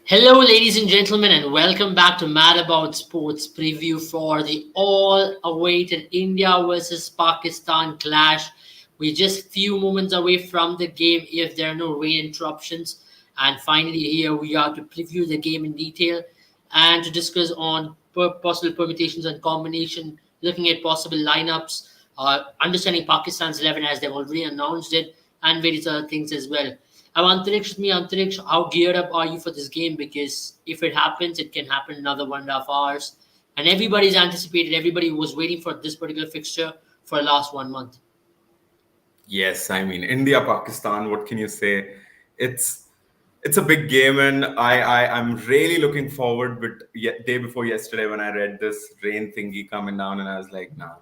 Hello, ladies and gentlemen, and welcome back to Mad About Sports preview for the all-awaited India versus Pakistan clash. We're just few moments away from the game if there are no rain interruptions. And finally, here we are to preview the game in detail and to discuss on possible permutations and combination, looking at possible lineups, understanding Pakistan's 11 as they've already announced it, and various other things as well. I'm Antariksh with me. Antariksh, how geared up are you for this game? Because if it happens, it can happen in another 1.5 hours. And everybody's anticipated, everybody was waiting for this particular fixture for the last 1 month. Yes, I mean India, Pakistan. What can you say? It's it's a big game, and I'm really looking forward. But day before yesterday, when I read this rain thingy coming down, and I was like, nah,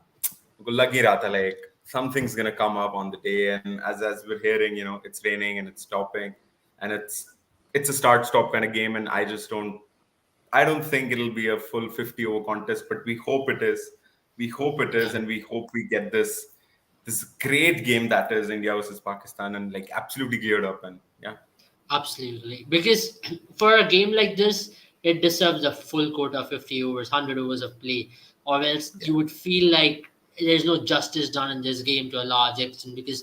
lagi rata, like something's gonna come up on the day. And as we're hearing, it's raining and it's stopping, and it's a start stop kind of game, and I don't think it'll be a full 50 over contest, but we hope it is. We hope it is, Yeah, and we hope we get this great game that is India versus Pakistan, and like absolutely geared up. And yeah, absolutely. Because for a game like this, it deserves a full quota, 50 overs, 100 overs of play, or else yeah, you would feel like there's no justice done in this game to a large extent. Because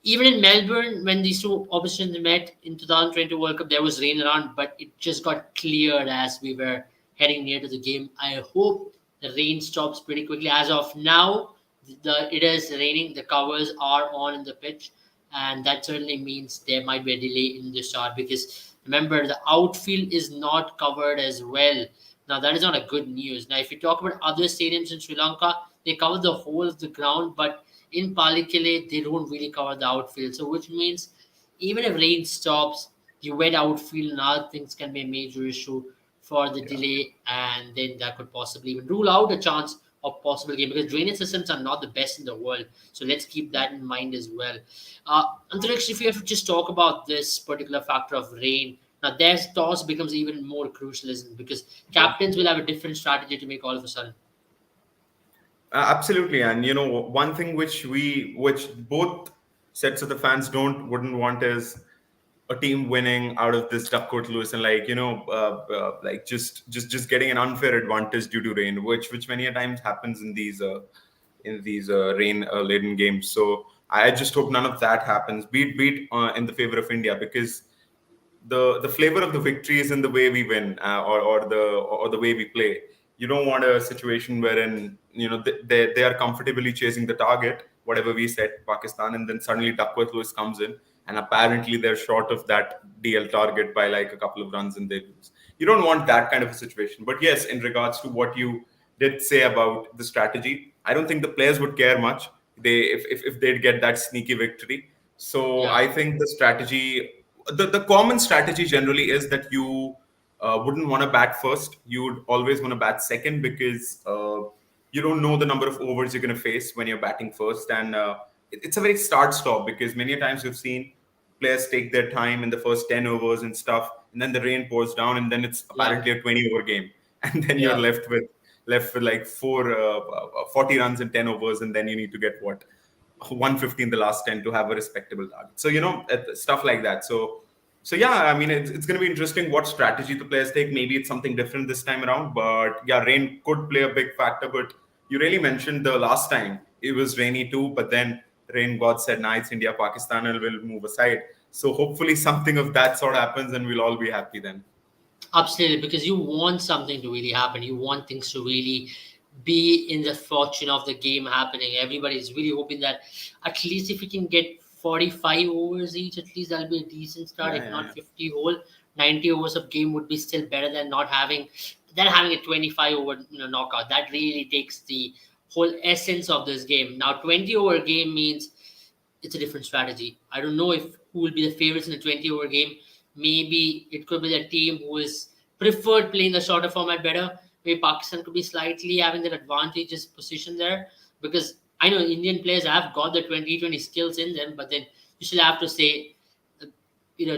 even in Melbourne, when these two oppositions met in 2020 World Cup, there was rain around, but it just got cleared as we were heading near to the game. I hope the rain stops pretty quickly. As of now, it is raining. The covers are on in the pitch, and that certainly means there might be a delay in the start because remember the outfield is not covered as well. Now that is not a good news. Now, if you talk about other stadiums in Sri Lanka, they cover the whole of the ground, but in Palikele, they don't really cover the outfield. So, which means even if rain stops, the wet outfield and other things can be a major issue for the yeah. delay, and then that could possibly even rule out a chance of possible game because drainage systems are not the best in the world. So let's keep that in mind as well. Antariksh, if you have to just talk about this particular factor of rain, now their toss becomes even more crucial, isn't it? Because Yeah. captains will have a different strategy to make all of a sudden. Absolutely. And one thing which both sets of the fans wouldn't want is a team winning out of this Duckworth Lewis, and like like just getting an unfair advantage due to rain, which many a times happens in these rain laden games. So I just hope none of that happens. Beat in the favor of India, because the flavor of the victory is in the way we win, or the way we play. You don't want a situation wherein they are comfortably chasing the target, whatever we set Pakistan, and then suddenly Duckworth Lewis comes in, and apparently they're short of that DL target by like a couple of runs, and they lose. You don't want that kind of a situation. But yes, in regards to what you did say about the strategy, I don't think the players would care much. If they'd get that sneaky victory. So Yeah, I think the common strategy generally is that you wouldn't want to bat first. You would always want to bat second, because you don't know the number of overs you're going to face when you're batting first. And it's a very start stop, because many a times we've seen players take their time in the first 10 overs and stuff, and then the rain pours down, and then it's yeah, apparently a 20 over game. And then you're yeah. left with like 40 runs in 10 overs, and then you need to get what, 150 in the last 10 to have a respectable target. So stuff like that. So yeah, I mean, it's going to be interesting what strategy the players take. Maybe it's something different this time around, but yeah, rain could play a big factor. But you really mentioned the last time it was rainy too, but then rain god said, nah, it's India, Pakistan, and we'll move aside. So hopefully something of that sort happens, and we'll all be happy then. Absolutely, because you want something to really happen. You want things to really be in the fortune of the game happening. Everybody is really hoping that at least if we can get 45 overs each, at least that'll be a decent start. Yeah, If yeah, not yeah. 50 whole, 90 overs of game would be still better than not having a 25 over knockout. That really takes the whole essence of this game. Now 20 over game means it's a different strategy. I don't know if who will be the favorites in the 20 over game. Maybe it could be the team who is preferred playing the shorter format better. Maybe Pakistan could be slightly having that advantageous position there because I know Indian players have got the 2020 skills in them, but then you still have to say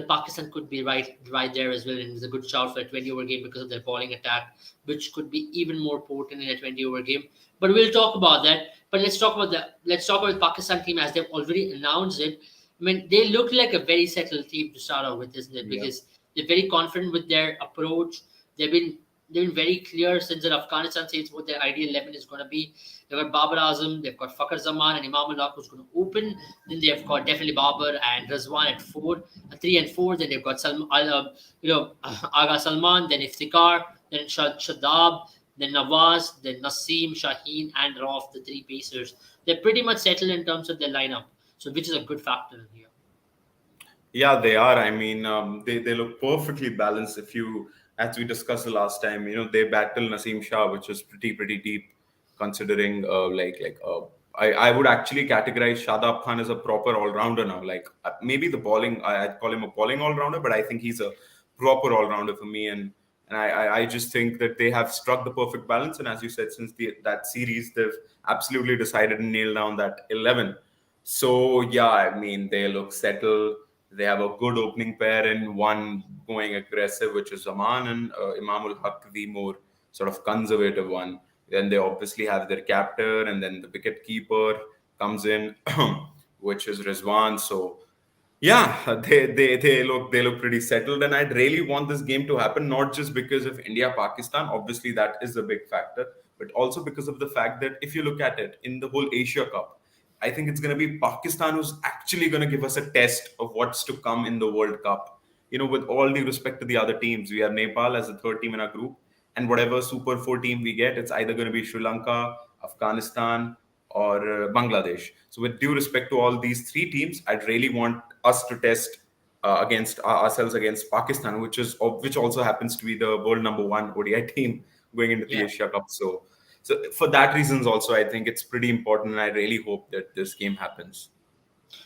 Pakistan could be right there as well, and it's a good shout for a 20 over game because of their bowling attack, which could be even more potent in a 20 over game. But we'll talk about that. But let's talk about the Pakistan team as they've already announced it. I mean, they look like a very settled team to start out with, isn't it? Yeah. Because They're very confident with their approach. They've been they've been very clear since the Afghanistan says what their ideal 11 is going to be. They've got Babar Azam, they've got Fakhar Zaman and Imam Ullah who's going to open. Then they've got definitely Babar and Razwan at 4, 3 and 4. Then they've got Aga Salman, then Iftikhar, then Shadab, then Nawaz, then Naseem, Shaheen, and Rauf, the three pacers. They're pretty much settled in terms of their lineup, so which is a good factor in here. Yeah, they are. I mean, they look perfectly balanced. If you, as we discussed the last time, they battle Naseem Shah, which is pretty deep, considering I would actually categorize Shadab Khan as a proper all rounder now. Like maybe the bowling, I'd call him a bowling all rounder, but I think he's a proper all rounder for me. And I just think that they have struck the perfect balance. And as you said, since that series, they've absolutely decided to nail down that 11. So yeah, I mean, they look settled. They have a good opening pair and one going aggressive, which is Zaman and Imamul Haq, the more sort of conservative one. Then they obviously have their captain, and then the wicket keeper comes in, which is Rizwan. So yeah, they look pretty settled, and I'd really want this game to happen not just because of India Pakistan. Obviously, that is a big factor, but also because of the fact that if you look at it in the whole Asia Cup, I think it's going to be Pakistan who's actually going to give us a test of what's to come in the World Cup. With all due respect to the other teams, we have Nepal as the third team in our group, and whatever Super 4 team we get, it's either going to be Sri Lanka, Afghanistan, or Bangladesh. So, with due respect to all these three teams, I'd really want us to test against ourselves against Pakistan, which also happens to be the world number one ODI team going into the Yeah. Asia Cup. So for that reasons also, I think it's pretty important, and I really hope that this game happens.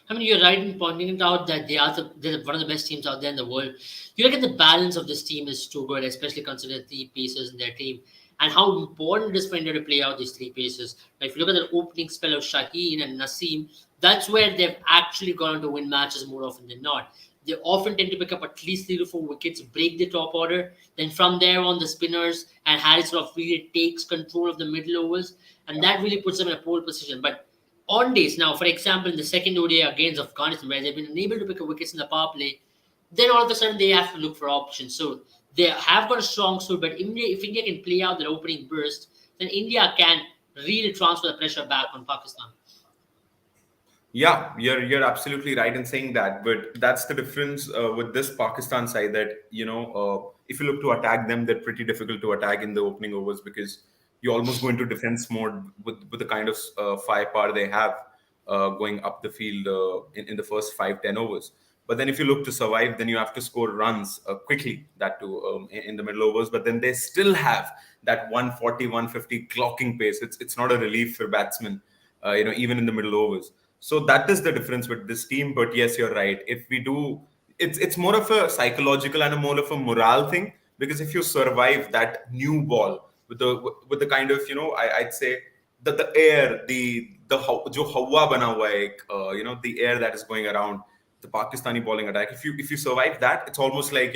I mean, you're right in pointing it out that they're one of the best teams out there in the world. You look at the balance of this team is too good, especially considering the three pieces in their team and how important it is for India to play out these three pieces. Now, if you look at the opening spell of Shaheen and Naseem, that's where they've actually gone on to win matches more often than not. They often tend to pick up at least 3 to 4 wickets, break the top order. Then from there on, the spinners and Harris sort of really takes control of the middle overs, and that really puts them in a pole position. But on days now, for example, in the second ODI against Afghanistan, where they've been unable to pick up wickets in the power play, then all of a sudden they have to look for options. So they have got a strong suit, but if India can play out their opening burst, then India can really transfer the pressure back on Pakistan. Yeah, you're absolutely right in saying that, but that's the difference with this Pakistan side that if you look to attack them, they're pretty difficult to attack in the opening overs because you almost go into defense mode with the kind of firepower they have going up the field in the first 5-10 overs. But then if you look to survive, then you have to score runs quickly, that too in the middle overs. But then they still have that 140, 150 clocking pace. It's not a relief for batsmen, even in the middle overs. So that is the difference with this team. But yes, you're right. If we do, it's more of a psychological and a more of a morale thing because if you survive that new ball with the kind of I'd say that the air जो हवा बना हुआ है एक, the air that is going around the Pakistani bowling attack. If you survive that, it's almost like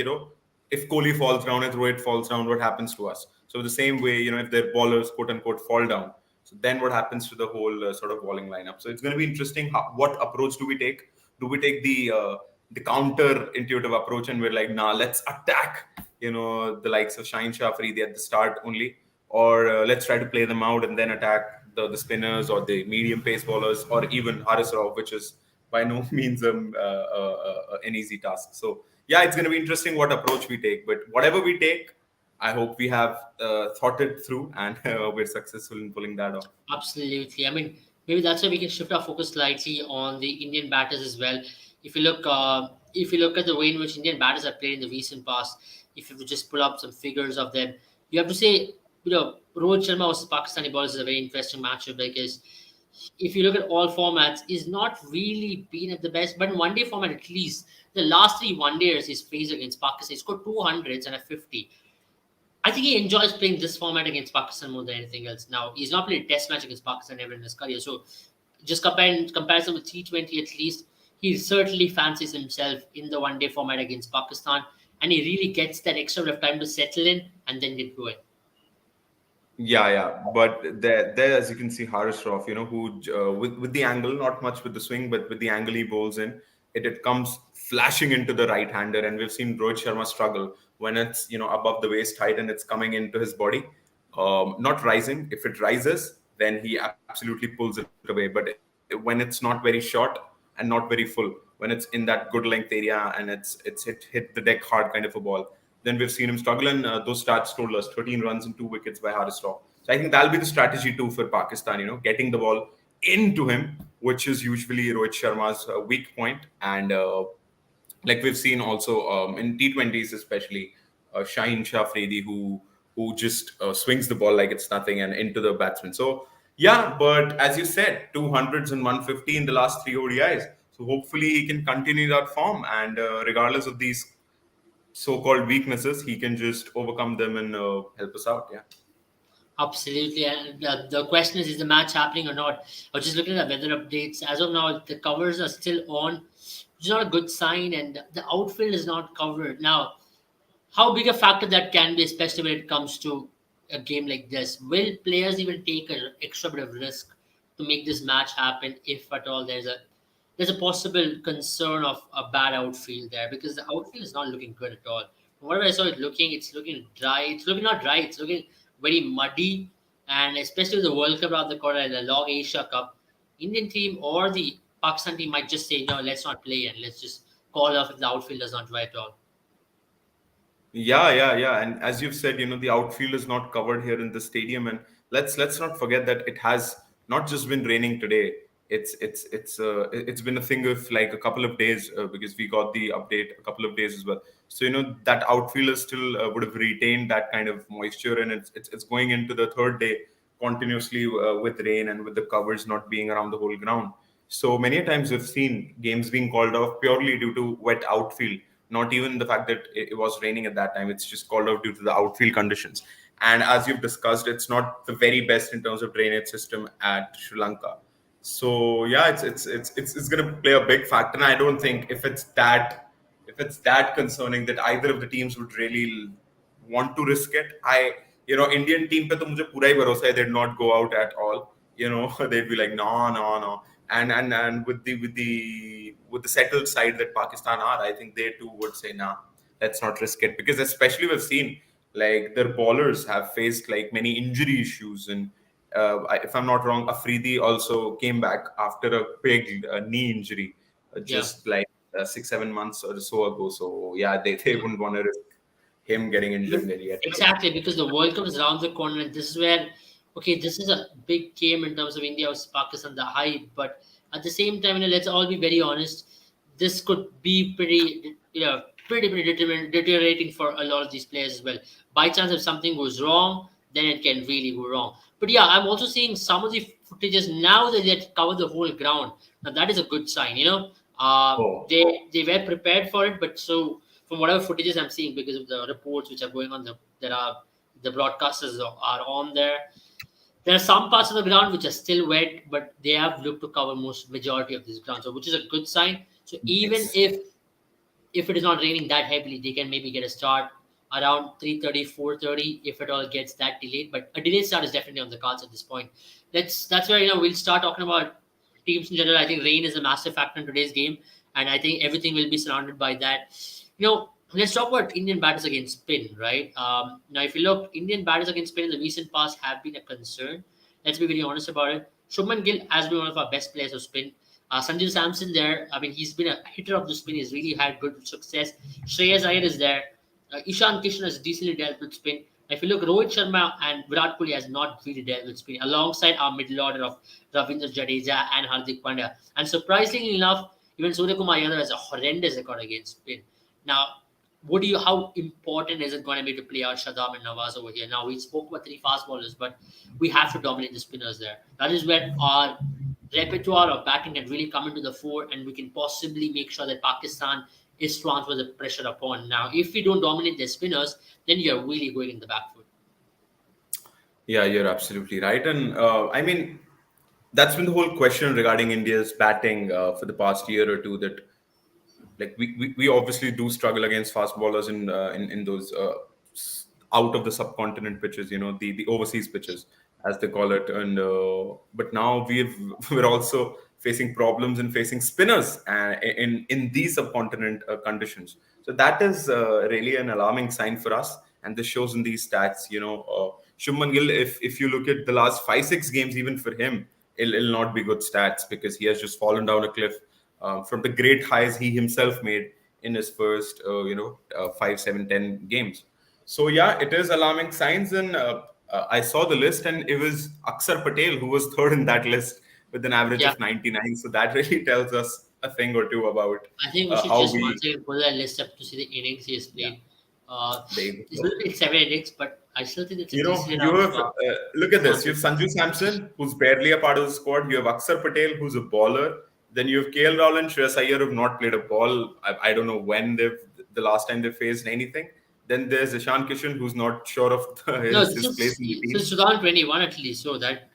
if Kohli falls down, if Rohit falls down, what happens to us? So the same way, if their bowlers quote unquote fall down, so then what happens to the whole sort of bowling lineup? So it's going to be interesting. What approach do we take? Do we take the counter intuitive approach and we're like, nah, let's attack, the likes of Shaheen Shah Afridi at the start only, or let's try to play them out and then attack the spinners or the medium pace bowlers or even Haris Rauf, which is by no means an easy task. So yeah, it's going to be interesting what approach we take. But whatever we take, I hope we have thought it through and we're successful in pulling that off. Absolutely. I mean, maybe that's why we can shift our focus slightly on the Indian batters as well. If you look at the way in which Indian batters have played in the recent past, if you would just pull up some figures of them, you have to say, Rohit Sharma versus Pakistani bowlers is a very interesting matchup because if you look at all formats, he's not really been at the best. But in one day format, at least the last three one days he's faced against Pakistan, he scored 200s and a 50. I think he enjoys playing this format against Pakistan more than anything else. Now he's not played a test match against Pakistan ever in his career, so just comparison with T20 at least, he certainly fancies himself in the one day format against Pakistan, and he really gets that extra bit of time to settle in and then get going. Yeah. But there, as you can see, Haris Rauf, who with the angle, not much with the swing, but with the angle he bowls in, it comes flashing into the right hander, and we've seen Rohit Sharma struggle when it's above the waist height and it's coming into his body, not rising. If it rises, then he absolutely pulls it away. But when it's not very short and not very full, when it's in that good length area and it's hit the deck hard kind of a ball, then we've seen him struggle. And those stats told us 13 runs and 2 wickets by Haris Raw. So I think that'll be the strategy too for Pakistan. Getting the ball into him, which is usually Rohit Sharma's weak point. And like we've seen also in T20s, especially Shaheen Shah Afridi, who just swings the ball like it's nothing and into the batsman. So yeah, but as you said, 200s and 150 in the last three ODIs. So hopefully he can continue that form, and regardless of these so-called weaknesses, he can just overcome them and help us out. Yeah. Absolutely. And the question is the match happening or not? I was just looking at the weather updates. As of now, the covers are still on, which is not a good sign, and the outfield is not covered. Now, how big a factor that can be, especially when it comes to a game like this? Will players even take an extra bit of risk to make this match happen if at all there's a possible concern of a bad outfield there, because the outfield is not looking good at all. From what I saw it's looking dry. It's looking not dry, it's looking very muddy. And especially with the World Cup around the corner and the long Asia Cup, Indian team or the Pakistan team might just say, no, let's not play and let's just call off if the outfield does not dry at all. Yeah. And as you've said, the outfield is not covered here in the stadium, and let's not forget that it has not just been raining today. It's been a thing of like a couple of days, because we got the update a couple of days as well. So that outfield is still would have retained that kind of moisture, and it's going into the third day continuously with rain and with the covers not being around the whole ground. So many a times we've seen games being called off purely due to wet outfield, not even the fact that it was raining at that time. It's just called off due to the outfield conditions. And as you've discussed, it's not the very best in terms of drainage system at Sri Lanka. So yeah, it's going to play a big factor. And I don't think if it's that concerning that either of the teams would really want to risk it. Indian team pe to mujhe pura hi bharosa hai, they'd not go out at all. They'd be like, no. And with the settled side that Pakistan are, I think they too would say, nah, let's not risk it, because especially we've seen like their bowlers have faced like many injury issues. And if I'm not wrong, Afridi also came back after a big knee injury Yeah. just like 6-7 months or so ago. So yeah, they wouldn't want to risk him getting injured there yet. Exactly, because the World Cup is around the corner, and this is where, okay, this is a big game in terms of India versus Pakistan, the hype. But at the same time, let's all be very honest. This could be pretty deteriorating for a lot of these players as well. By chance, if something goes wrong, then it can really go wrong. But yeah, I'm also seeing some of the footages now that they cover the whole ground. Now that is a good sign. Oh, They were prepared for it, but so from whatever footages I'm seeing, because of the reports which are going on, there are the broadcasters are on there. There are some parts of the ground which are still wet, but they have looked to cover most majority of this ground, so which is a good sign. So even yes. if it is not raining that heavily, they can maybe get a start around 3:30, 4:30, if it all gets that delayed. But a delayed start is definitely on the cards at this point. That's where we'll start talking about teams in general. I think rain is a massive factor in today's game, and I think everything will be surrounded by that. Let's talk about Indian batters against spin, right? Now, if you look, Indian batters against spin in the recent past have been a concern. Let's be very honest about it. Shubman Gill has been one of our best players of spin. Sanju Samson there, I mean, he's been a hitter of the spin. He's really had good success. Shreyas Iyer is there. Ishan Kishan has decently dealt with spin. If you look, Rohit Sharma and Virat Kohli has not really dealt with spin, alongside our middle order of Ravindra Jadeja and Hardik Pandya. And surprisingly enough, even Surya Kumar Yadav has a horrendous record against spin. Now, how important is it going to be to play out Shadam and Nawaz over here? Now, we spoke about three fast bowlers, but we have to dominate the spinners there. That is where our repertoire of batting can really come into the fore, and we can possibly make sure that Pakistan is transferred the pressure upon. Now, if we don't dominate the spinners, then you're really going in the back foot. Yeah, you're absolutely right. And I mean, that's been the whole question regarding India's batting for the past year or two. That like we obviously do struggle against fast bowlers in those out of the subcontinent pitches, the overseas pitches as they call it. And but now we're also facing problems and facing spinners in these subcontinent conditions. So that is really an alarming sign for us, and this shows in these stats. Shubman Gill, if you look at the last 5-6 games, even for him, it'll not be good stats because he has just fallen down a cliff from the great highs he himself made in his first 5, 7, 10 games. So yeah, it is alarming signs, and I saw the list, and it was Akshar Patel who was third in that list with an average Yeah, of 99. So that really tells us a thing or two about I think we should how just we. once again pull that list up to see the innings he has Yeah, played. Uh, there you it's go. only played 7 innings, but I still think it's a You know, decent you enough have look at this. You have sample Sanju size. Samson, who's barely a part of the squad. You have Akshar Patel, who's a bowler. Then you have KL Rahul and Shreyas Iyer, who've not played a ball. I don't know when the last time they faced anything. Then there's Ishan Kishan, who's not sure of No, his, this his place is in the team. since 2021 at least, so that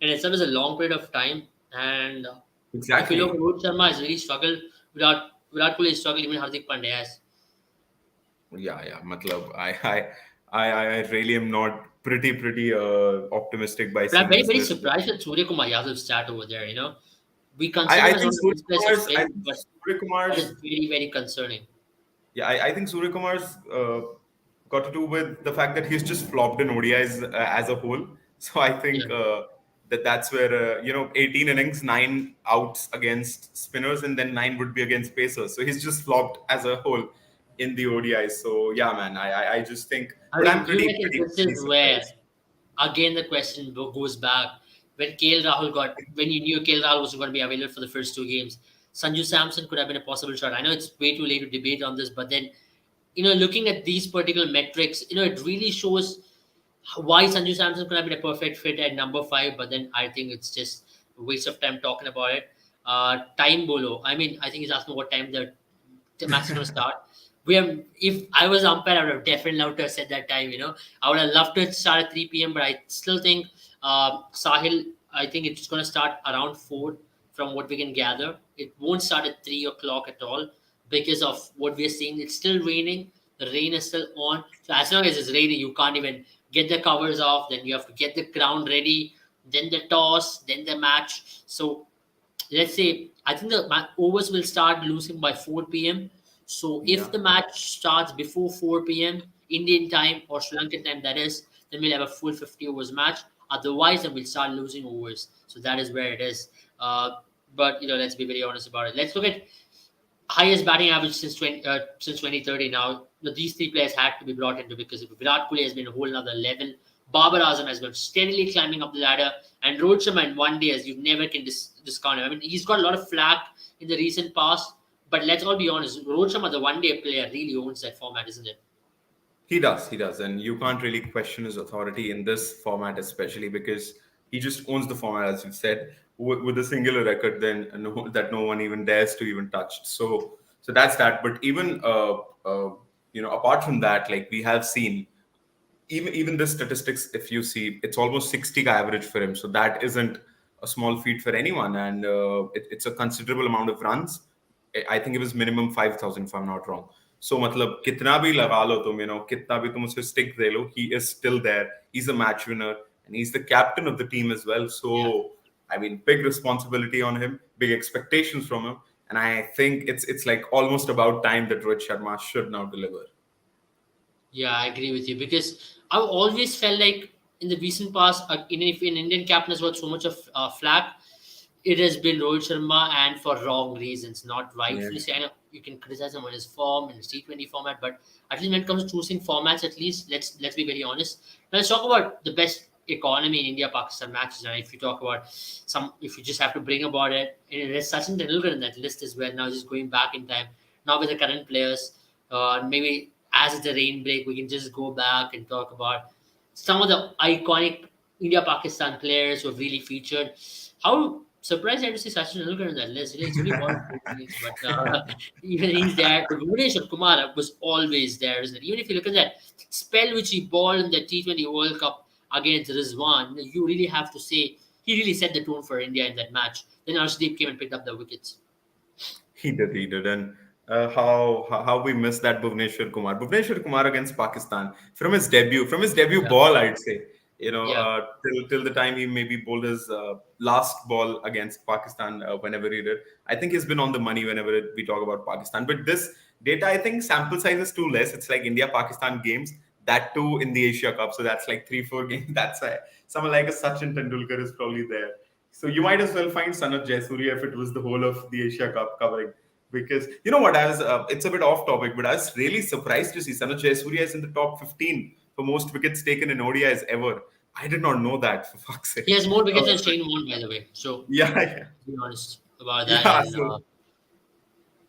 in itself is a long period of time. And if you look at Exactly. Rohit Sharma has really struggled without Kohli has struggled, even Hardik Pandya has. Yeah. Matlab, I really am not pretty optimistic by But I'm seeing very, this very list. surprised with Surya Kumar Yadav's stat over there. We consider him I as think one of the Surya best players of Kumar's I spin, think but Surya that Kumar's is very, very concerning. Yeah, I think Surya Kumar's got to do with the fact that he's just flopped in ODIs as a whole. So I Yeah. think that's where 18 innings, 9 outs against spinners, and then 9 would be against pacers. So he's just flopped as a whole in the ODIs. So yeah, man, I just think, I but I'm mean, do you pretty reckon pretty this pretty is where, surprised. again, the question goes back when when you knew KL Rahul was going to be available for the first 2 games, Sanju Samson could have been a possible shot. I know it's way too late to debate on this, but then, looking at these particular metrics, it really shows why Sanju Samson could have been a perfect fit at number 5, but then I think it's just a waste of time talking about it. Time Bolo. I mean, I think he's asking what time the match is going to start. If I was umpire, I would have definitely loved to have said that time. I would have loved to start at 3 p.m., but I still think Sahil, I think it's going to start around 4 from what we can gather. It won't start at 3 o'clock at all because of what we're seeing. It's still raining. The rain is still on. So as long as it's raining, you can't even get the covers off. Then you have to get the ground ready. Then the toss. Then the match. So let's say I think the overs will start losing by 4 p.m. So if Yeah. the match starts before 4 p.m. Indian time or Sri Lankan time, that is, then we'll have a full 50 overs match. Otherwise, then we'll start losing overs. So that is where it is. But let's be very honest about it. Let's look at highest batting average since 2030 now. These 3 players had to be brought into because Virat Kohli has been a whole another level. Babar Azam has been steadily climbing up the ladder, and Rohit Sharma in one day, as you never can discount him. I mean, he's got a lot of flack in the recent past, but let's all be honest, Rohit Sharma, the one-day player, really owns that format, isn't it? He does, and you can't really question his authority in this format, especially because he just owns the format, as you said, with a singular record, then that no one even dares to even touch. So that's that. But even apart from that, like we have seen, even the statistics, if you see, it's almost 60 average for him. So that isn't a small feat for anyone, and it's a considerable amount of runs. I think it was minimum 5,000 if I'm not wrong. So matlab kitna bhi laga lo tum, kitna bhi tum usse stick de lo, he is still there. He's a match winner, and he's the captain of the team as well. Yeah. So I mean, big responsibility on him, big expectations from him, and I think it's like almost about time that Rohit Sharma should now deliver. Yeah, I agree with you because I've always felt like in the recent past, if an Indian captain has got so much of flack, it has been Rohit Sharma and for wrong reasons, not Yeah. rightfully. I know you can criticize him on his form in his T20 format, but at least when it comes to choosing formats, at least let's be very honest. Now let's talk about the best economy in India Pakistan matches. And if you talk about if you just have to bring about it, there's Sachin Tendulkar in that list as well. Now just going back in time, now with the current players, maybe as it's a rain break, we can just go back and talk about some of the iconic India Pakistan players who have really featured. How surprised I had to see Sachin Tendulkar in that list. It's only one of 2 games, but even he's there. But Bhuvneshwar Kumar was always there, isn't it? Even if you look at that spell which he bowled in the T20 World Cup against Rizwan, you really have to say he really set the tone for India in that match. Then Arshdeep came and picked up the wickets. He did, and how we missed that Bhuvneshwar Kumar against Pakistan from his debut Yeah. ball, I'd say. Yeah. till the time he maybe bowled his last ball against Pakistan, whenever he did. I think he's been on the money whenever we talk about Pakistan. But this data, I think sample size is too less. It's like India Pakistan games, that too in the Asia Cup. So that's like 3-4 games. That's why someone like a Sachin Tendulkar is probably there. So you might as well find Sanat Jayasuriya if it was the whole of the Asia Cup covering. Because you know what, I was it's a bit off topic, but I was really surprised to see Sanat Jayasuriya is in the top 15 for most wickets taken in ODIs ever. I did not know that, for fuck's He sake. has more wickets than Uh, Shane Warne, by the way. So yeah, yeah, be honest about that. yeah. And So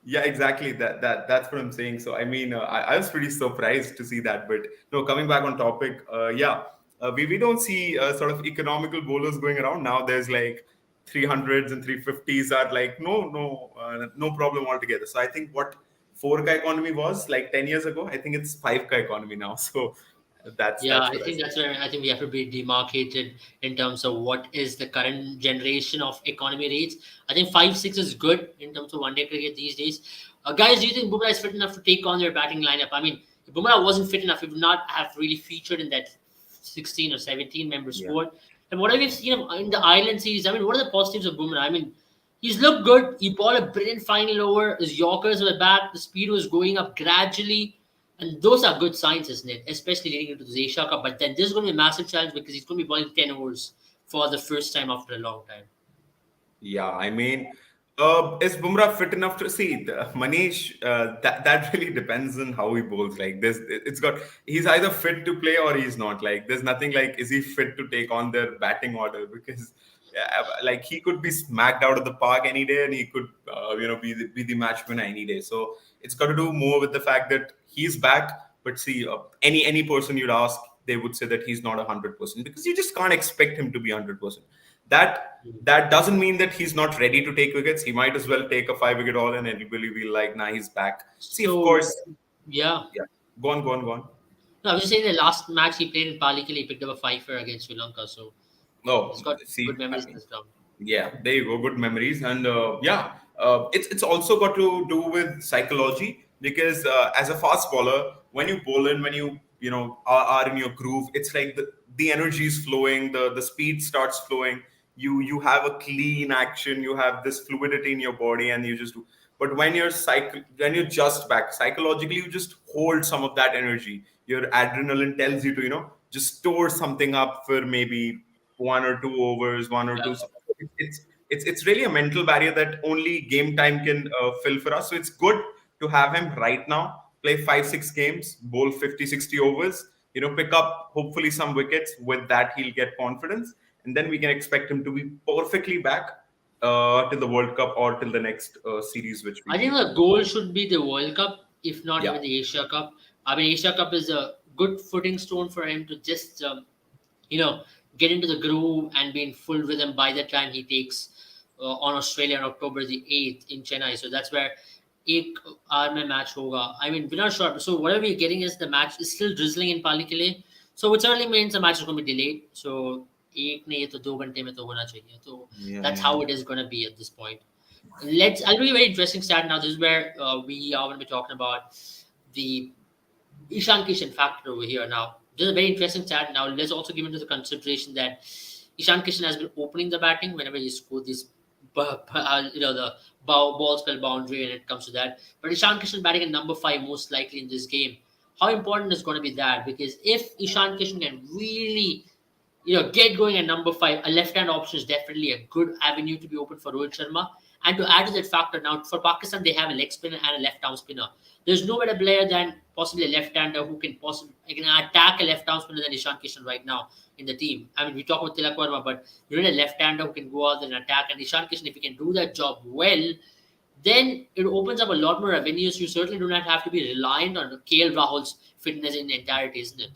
yeah, exactly. That's what I'm saying. So I mean, I was pretty surprised to see that. But no, coming back on topic, yeah, we don't see sort of economical bowlers going around now. There's like 300s and 350s are like no problem altogether. So I think what 4K economy was like 10 years ago, I think it's 5K economy now. So yeah, that's I what I think say. that's where I think we have to be demarcated in terms of what is the current generation of economy rates. I think 5-6 is good in terms of one day cricket these days. Guys, do you think Bumrah is fit enough to take on their batting lineup? I mean, if Bumrah wasn't fit enough, he would not have really featured in that 16 or 17 member Yeah. squad. And what have we seen him in the Island series? I mean, what are the positives of Bumrah? I mean, he's looked good. He bowled a brilliant final over. His Yorkers were back. The speed was going up gradually. And those are good signs, isn't it? Especially leading into the Asia Cup. But then this is going to be a massive challenge because he's going to be bowling 10 overs for the first time after a long time. Yeah, I mean, is Bumrah fit enough to see Manish? That really depends on how he bowls. Like this, it's got he's either fit to play or he's not. Like there's nothing like is he fit to take on their batting order because. Yeah, like he could be smacked out of the park any day, and he could, be the match winner any day. So it's got to do more with the fact that he's back. But see, any person you'd ask, they would say that he's not 100% because you just can't expect him to be 100%. That doesn't mean that he's not ready to take wickets. He might as well take a 5 wicket all in and everybody will be like, nah, he's back. See, of So, course, yeah. yeah. Go on, go on, go on. No, I was just saying the last match he played in Palikale, he picked up a fifer against Sri Lanka. So he's Oh, got good see, I memories in mean, this ground. yeah, there you go. Good memories, and yeah, it's also got to do with psychology because as a fast bowler, when you bowl in, when you are in your groove, it's like the energy is flowing, the speed starts flowing. You have a clean action, you have this fluidity in your body, and you just do. But when you're just back psychologically, you just hold some of that energy. Your adrenaline tells you to just store something up for maybe 1 or 2 overs, one or two. So it's really a mental barrier that only game time can fill for us. So it's good to have him right now play 5-6 games, bowl 50-60 overs. Pick up hopefully some wickets. With that, he'll get confidence, and then we can expect him to be perfectly back till the World Cup or till the next series which we I think play. the goal should be the World Cup, if not Yeah. even the Asia Cup. I mean, Asia Cup is a good footing stone for him to just you know, get into the groove and be in full rhythm by the time he takes on Australia on October the 8th in Chennai. So that's where एक hour में match होगा. I mean, we're not sure. So whatever we're getting is the match is still drizzling in Palikale. So which certainly means the match is going to be delayed. So एक नहीं है तो 2 घंटे में तो होना चाहिए. So Yeah, that's yeah. how it is going to be at this point. I'll give you a very interesting stat now. This is where we are going to be talking about the Ishan Kishan factor over here now. This is a very interesting stat. Now, let's also give into the consideration that Ishan Kishan has been opening the batting whenever he scored these, the ball spell boundary when it comes to that. But Ishan Kishan batting at number 5 most likely in this game. How important is going to be that? Because if Ishan Kishan can really get going at number 5. A left-hand option is definitely a good avenue to be open for Rohit Sharma. And to add to that factor, now for Pakistan, they have a leg spinner and a left-arm spinner. There's no better player than possibly a left-hander who can possibly attack a left-arm spinner than Ishan Kishan right now in the team. I mean, we talk about Tilak Verma, but you need a left-hander who can go out there and attack. And Ishan Kishan, if he can do that job well, then it opens up a lot more avenues. You certainly do not have to be reliant on KL Rahul's fitness in entirety, isn't it?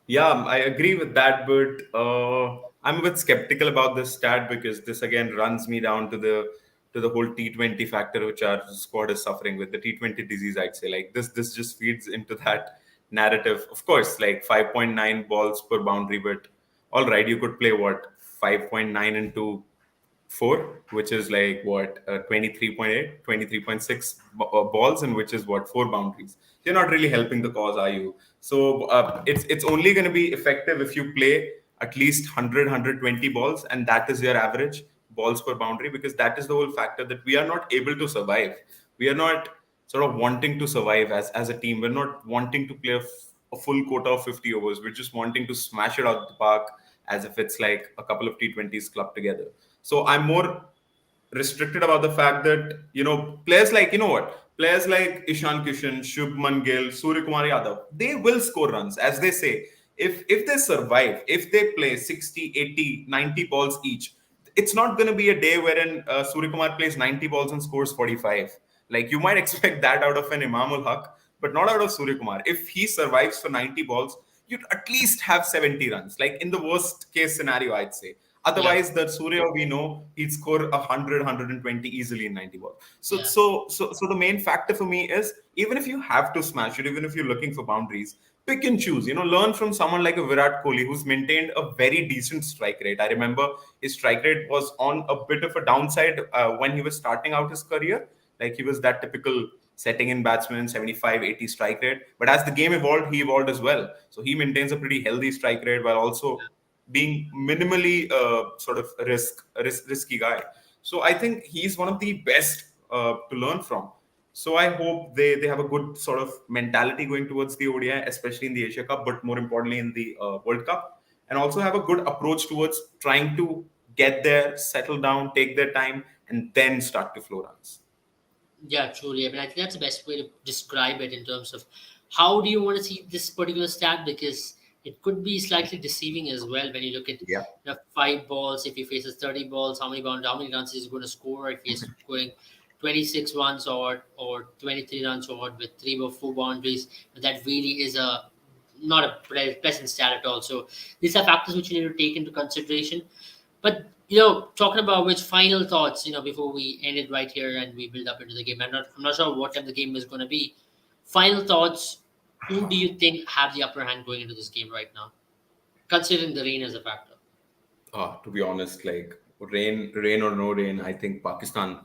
Yeah, I agree with that, but I'm a bit skeptical about this stat because this again runs me down to the whole T20 factor, which our squad is suffering with the T20 disease. I'd say like this just feeds into that narrative. Of course, like 5.9 balls per boundary, but all right, you could play what 5.9 into 4, which is like what, 23.8, 23.6 balls, and which is what, 4 boundaries. You're not really helping the cause, are you? So it's only going to be effective if you play at least 100, balls, and that is your average balls per boundary, because that is the whole factor that we are not able to survive. We are not sort of wanting to survive as a team. We're not wanting to play a full quota of 50 overs. We're just wanting to smash it out the park as if it's like a couple of T20s clubbed together. So I'm more restricted about the fact that, players like, players like Ishan Kishan, Shubman Gill, Surya Kumar Yadav, they will score runs, as they say. If they survive, if they play 60, 80, 90 balls each, it's not going to be a day wherein Surya Kumar plays 90 balls and scores 45. Like, you might expect that out of an Imamul Haq, but not out of Surya Kumar. If he survives for 90 balls, you'd at least have 70 runs. Like, in the worst case scenario, I'd say. Yeah, Otherwise, the Surya we know he'd score 100, 120 easily in 90 balls. So, yeah, so, so, so the main factor for me is, even if you have to smash it, even if you're looking for boundaries, pick and choose. Learn from someone like a Virat Kohli who's maintained a very decent strike rate. I remember his strike rate was on a bit of a downside when he was starting out his career. Like, he was that typical setting in batsman, 75, 80 strike rate. But as the game evolved, he evolved as well. So he maintains a pretty healthy strike rate while also being minimally sort of risky guy. So I think he's one of the best to learn from. So I hope they have a good sort of mentality going towards the ODI, especially in the Asia Cup, but more importantly in the World Cup, and also have a good approach towards trying to get there, settle down, take their time, and then start to flow runs. yeah, truly. I mean, I think that's the best way to describe it in terms of how do you want to see this particular stat, because it could be slightly deceiving as well when you look at Yeah. 5 balls. If he faces 30 balls, how many runs is he going to score? If he's scoring 26 runs or 23 runs or with 3 or 4 boundaries, that really is a not a pleasant stat at all. So these are factors which you need to take into consideration. But talking about which, final thoughts, before we end it right here and we build up into the game. I'm not sure what time the game is going to be. Final thoughts. Who do you think have the upper hand going into this game right now, considering the rain as a factor? To be honest, like, rain or no rain, I think Pakistan,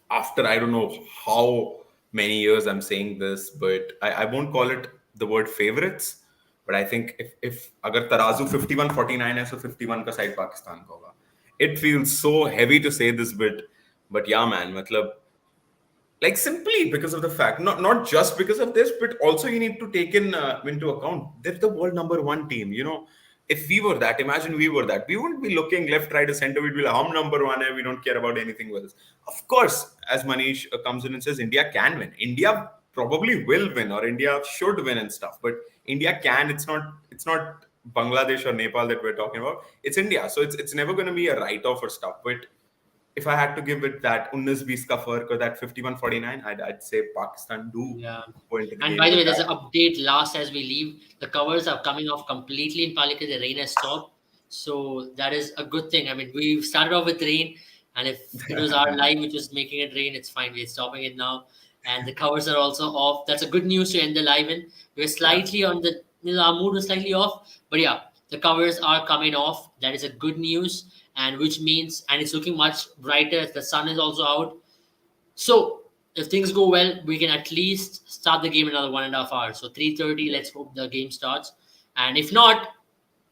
after I don't know how many years I'm saying this, but I won't call it the word favorites, but I think if agar tarazu 51-49 hai, so 51 ka side Pakistan ka hoga. It feels so heavy to say this bit, but yeah, man, matlab, like, simply because of the fact, not just because of this, but also you need to take into account they're the world number one team. If we were that, imagine we were that, we wouldn't be looking left, right, or center. We'd be like, hum number one, and we don't care about anything else. Of course, as Manish comes in and says, India can win. India probably will win, or India should win and stuff. But India can. It's not Bangladesh or Nepal that we're talking about. It's India. So it's never going to be a write off or stuff. But if I had to give it that 19-20 ka fark, or that 51-49, I'd say Pakistan do Yeah. go into the And game by the way, with there's that. an update last as we leave. The covers are coming off completely in Palikat. The rain has stopped. So that is a good thing. I mean, we started off with rain, and if it was our live which was making it rain, it's fine. We're stopping it now. And the covers are also off. That's a good news to end the live in. We're Yeah, slightly on the, our mood was slightly off. But yeah, the covers are coming off. That is a good news. And which means, and it's looking much brighter. The sun is also out. So if things go well, we can at least start the game in another 1.5 hours. So 3:30, let's hope the game starts. And if not,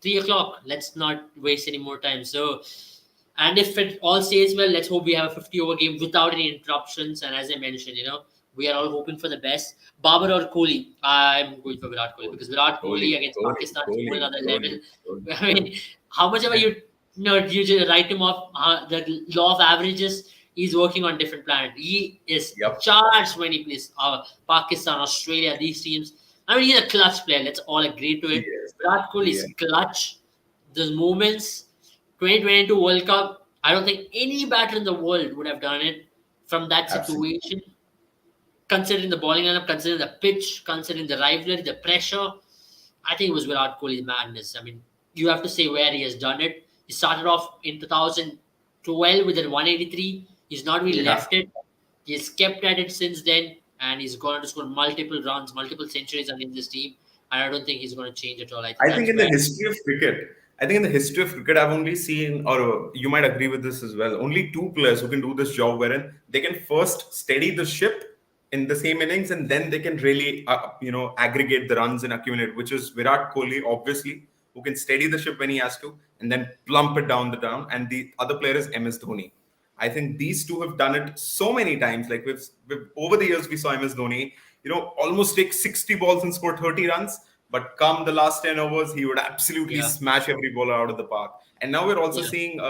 3 o'clock. Let's not waste any more time. So, and if it all stays well, let's hope we have a 50 over game without any interruptions. And as I mentioned, we are all hoping for the best. Babar or Kohli? I'm going for Virat Kohli, because Virat Kohli Kohli, against Kohli, Pakistan is whole Kohli, another level. Kohli, Kohli. I mean, how much ever you just write him off, the law of averages, he's working on different planet. He is Yep. charged when he plays Pakistan, Australia, these teams. I mean, he's a clutch player. Let's all agree to it. Yes. Virat Kohli Yeah. is clutch. Those moments, 2022 World Cup, I don't think any batter in the world would have done it from that Absolutely. situation. Considering the bowling lineup, considering the pitch, considering the rivalry, the pressure, I think it was Virat Kohli's madness. I mean, you have to say where he has done it. He started off in 2012 with a 183. He's not really Yeah. left it. He's kept at it since then, and he's going to score multiple runs, multiple centuries against this team. And I don't think he's going to change at all. I think I think that's in the where, history of cricket, I think in the history of cricket, I've only seen, or you might agree with this as well, only two players who can do this job wherein they can first steady the ship in the same innings and then they can really, aggregate the runs and accumulate, which is Virat Kohli, obviously, who can steady the ship when he has to and then plump it down the down. And the other player is MS Dhoni. I think these two have done it so many times. Like we've over the years, we saw MS Dhoni, almost take 60 balls and score 30 runs. But come the last 10 overs, he would absolutely Yeah, smash every bowler out of the park. And now we're also yeah, seeing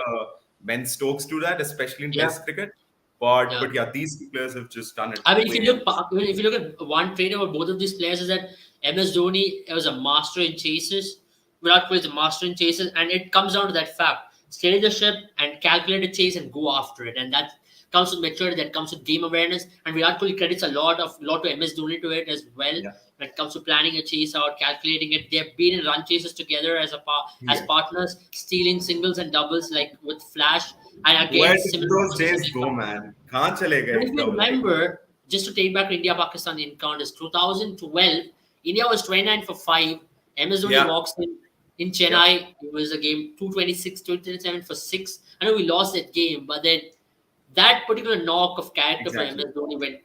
Ben Stokes do that, especially in yeah, Test cricket. But yeah. but yeah, these two players have just done it I mean, way. if you look at one trait about both of these players is that MS Dhoni was a master in chases. Virat Kohli is a master in chases, and it comes down to that fact: steady the ship and calculate a chase and go after it, and that comes with maturity. That comes with game awareness, and Virat Kohli credits a lot to MS Dhoni to it as well. Yeah. When it comes to planning a chase out, calculating it, they've been in run chases together as Yeah. partners, stealing singles and doubles like with Flash, and Where again did similar those process days again. go, man? Kahan chale But gaye if you double like? remember, just to take back India Pakistan encounters 2012, India was 29 for 5. MS Dhoni Yeah. walks in Yep. Chennai. It was a game 226, 227 for 6. I know we lost that game, but then that particular knock of character for Exactly. MS Dhoni went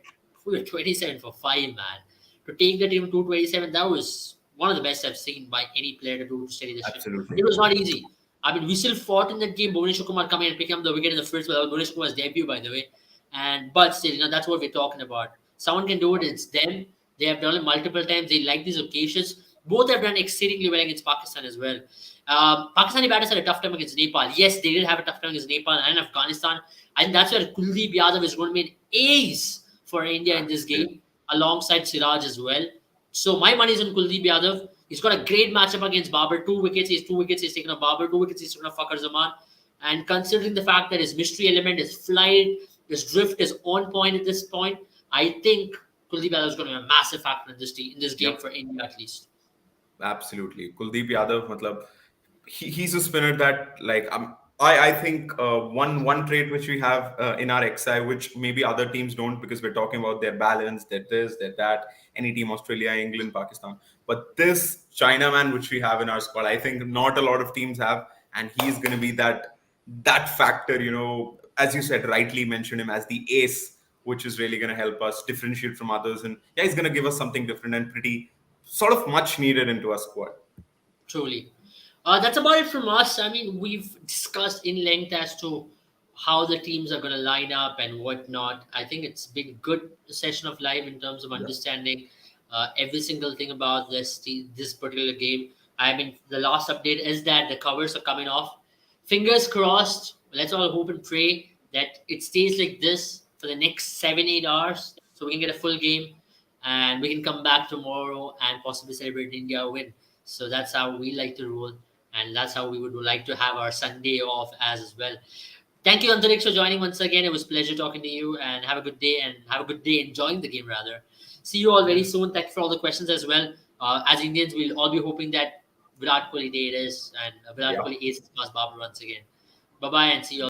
we were 27 for 5, man. To take the team 227, that was one of the best I've seen by any player to do to steady the ship. Absolutely. It was not easy. I mean, we still fought in that game. Bhuvneshwar Kumar coming and picking up the wicket in the first ball. Bhuvneshwar Kumar's debut, by the way. And but still, that's what we're talking about. Someone can do it. It's them. They have done it multiple times. They like these occasions. Both have done exceedingly well against Pakistan as well. Pakistani batters had a tough time against Nepal. Yes, they did have a tough time against Nepal and Afghanistan. I think that's where Kuldeep Yadav is going to be an ace for India in this game, alongside Siraj as well. So my money is on Kuldeep Yadav. He's got a great matchup against Babar. 2 wickets. He's 2 wickets. He's taken a Babar. 2 wickets. He's taken a Fakhar Zaman. And considering the fact that his mystery element, his flight, his drift is on point at this point, I think Kuldeep Yadav is going to be a massive factor in this game Yep. for India at least. Absolutely. Kuldeep Yadav, matlab, he's a spinner that like I think one trait which we have in our XI, which maybe other teams don't, because we're talking about their balance, their this, their that. Any team, Australia, England, Pakistan, but this China man which we have in our squad, I think not a lot of teams have, and he's going to be that factor. As you said, rightly mentioned him as the ace, which is really going to help us differentiate from others, and yeah, he's going to give us something different and pretty sort of much needed into our squad. Truly. That's about it from us. I mean, we've discussed in length as to how the teams are going to line up and whatnot. I think it's been good session of live in terms of Yeah. understanding every single thing about this particular game. I mean, the last update is that the covers are coming off. Fingers crossed. Let's all hope and pray that it stays like this for the next 7-8 hours, so we can get a full game and we can come back tomorrow and possibly celebrate India win. So that's how we like to roll, and that's how we would like to have our Sunday off as well. Thank you, Antarix, for joining once again. It was a pleasure talking to you, and have a good day, and have a good day enjoying the game rather. See you all very soon. Thank you for all the questions as well. As Indians, we'll all be hoping that Virat Kohli Day it is, and Virat Yeah. Kohli aces past Babar once again. Bye bye, and see you all.